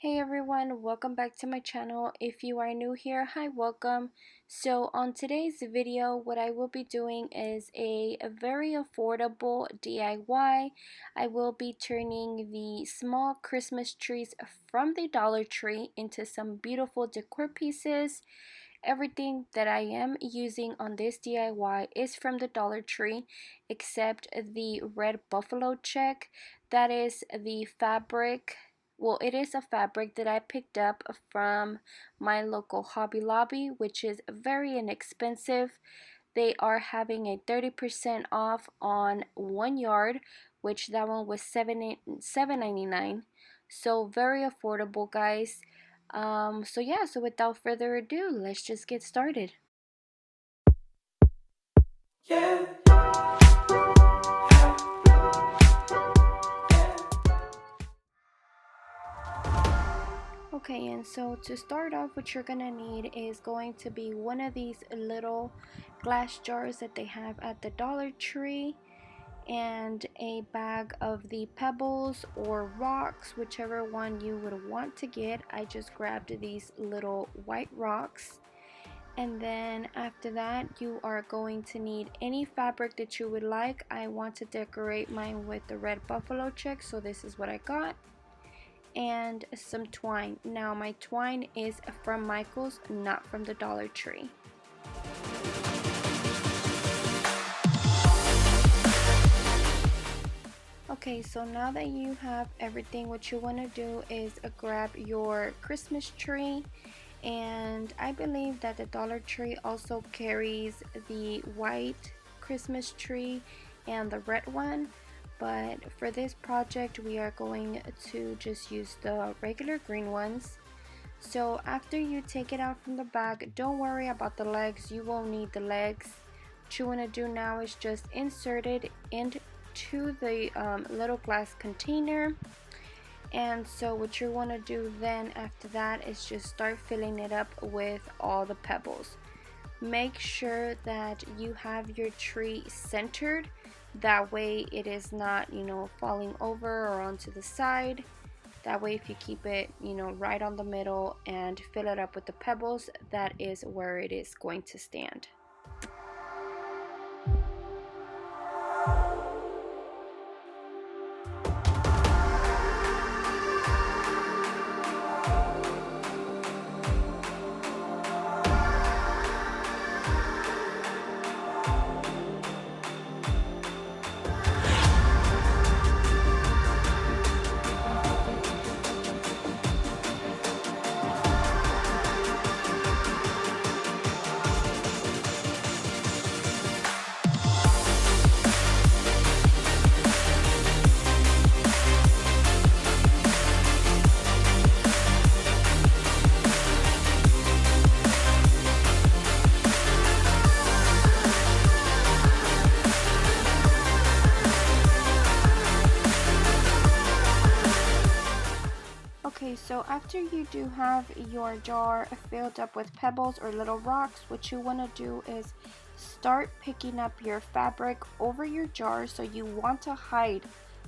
Hey everyone, welcome back to my channel. If you are new here, hi, welcome. So on today's video, what I will be doing is a very affordable DIY. I will be turning the small Christmas trees from the Dollar Tree into some beautiful decor pieces. Everything that I am using on this DIY is from the Dollar Tree, except the red buffalo check. That is the fabric. Well, it is a fabric that I picked up from my local Hobby Lobby, which is very inexpensive. They are having a 30% off on 1 yard, which that one was $7.99. So very affordable, guys. So without further ado, let's just get started. Yeah. Okay, and so to start off, what you're gonna need is going to be one of these little glass jars that they have at the Dollar Tree, and a bag of the pebbles or rocks, whichever one you would want to get. I just grabbed these little white rocks. And then after that, you are going to need any fabric that you would like. I want to decorate mine with the red buffalo check, so this is what I got. And some twine. Now my twine is from Michael's, not from the Dollar Tree. Okay, so now that you have everything, what you want to do is grab your Christmas tree, and I believe that the Dollar Tree also carries the white Christmas tree and the red one, but for this project we are going to just use the regular green ones. So after you take it out from the bag, don't worry about the legs, you won't need the legs. What you want to do now is just insert it into the little glass container. And so what you want to do then after that is just start filling it up with all the pebbles. Make sure that you have your tree centered, that way it is not, falling over or onto the side. That way if you keep it, right on the middle and fill it up with the pebbles, that is where it is going to stand. Okay, so after you do have your jar filled up with pebbles or little rocks, what you want to do is start picking up your fabric over your jar. So you want to hide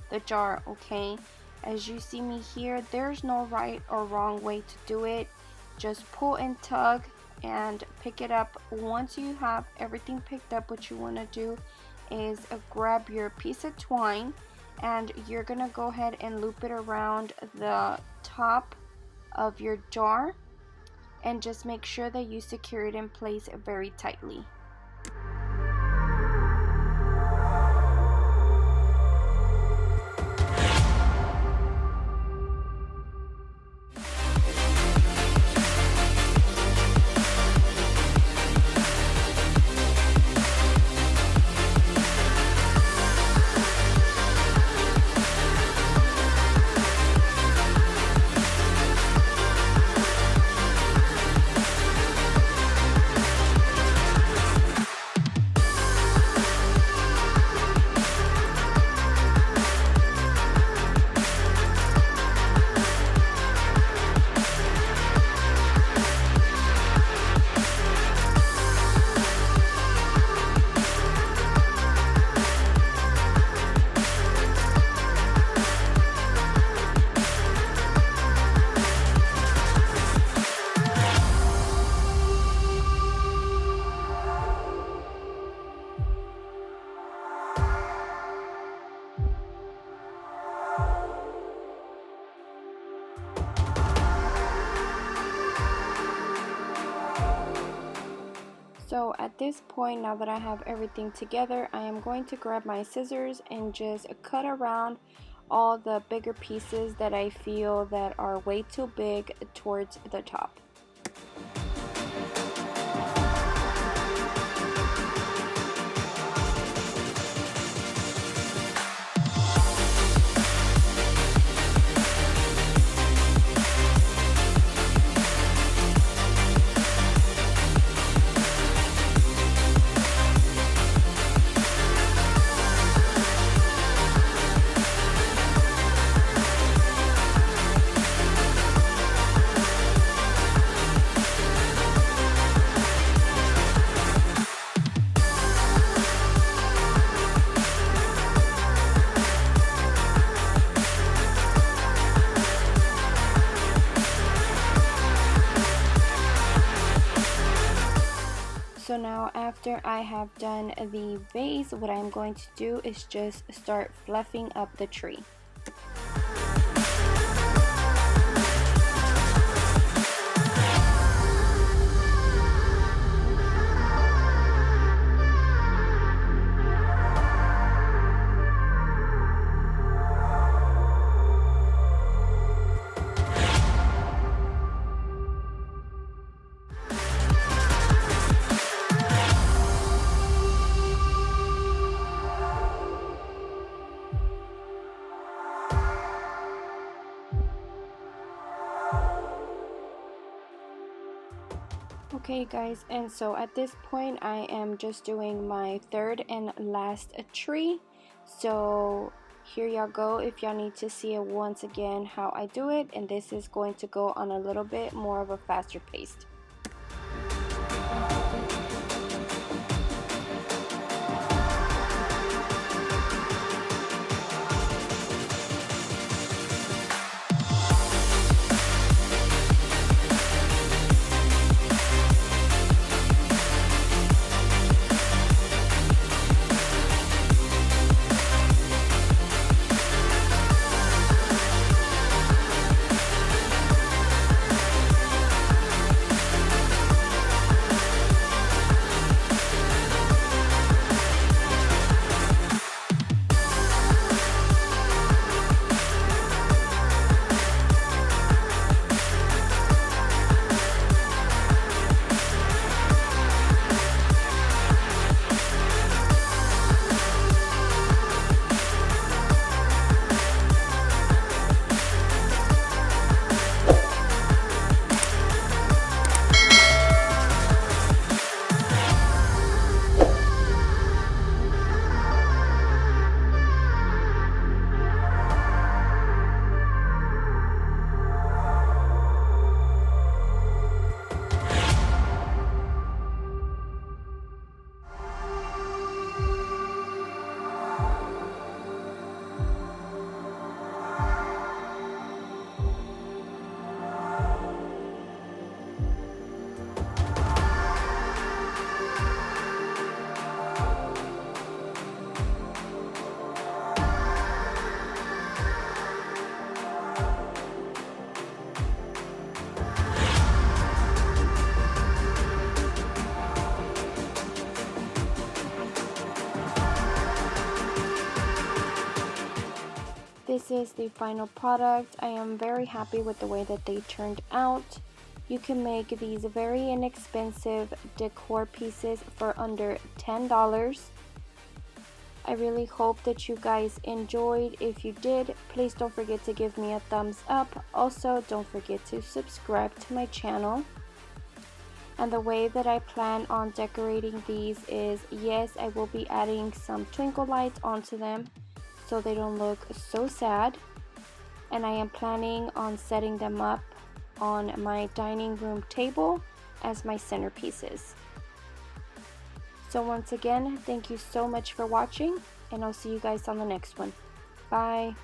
the jar, okay? As you see me here, there's no right or wrong way to do it. Just pull and tug and pick it up. Once you have everything picked up, what you want to do is grab your piece of twine, and you're gonna go ahead and loop it around the top of your jar, and just make sure that you secure it in place very tightly. at this point, now that I have everything together, I am going to grab my scissors and just cut around all the bigger pieces that I feel that are way too big towards the top. So now after I have done the vase, what I'm going to do is just start fluffing up the tree. Okay guys, and so at this point I am just doing my third and last tree. So here y'all go, if y'all need to see it once again how I do it, and this is going to go on a little bit more of a faster pace. This is the final product. I am very happy with the way that they turned out. You can make these very inexpensive decor pieces for under $10. I really hope that you guys enjoyed. If you did, please don't forget to give me a thumbs up. Also, don't forget to subscribe to my channel. And the way that I plan on decorating these is, yes, I will be adding some twinkle lights onto them so they don't look so sad. And I am planning on setting them up on my dining room table as my centerpieces. So once again, thank you so much for watching, and I'll see you guys on the next one. Bye.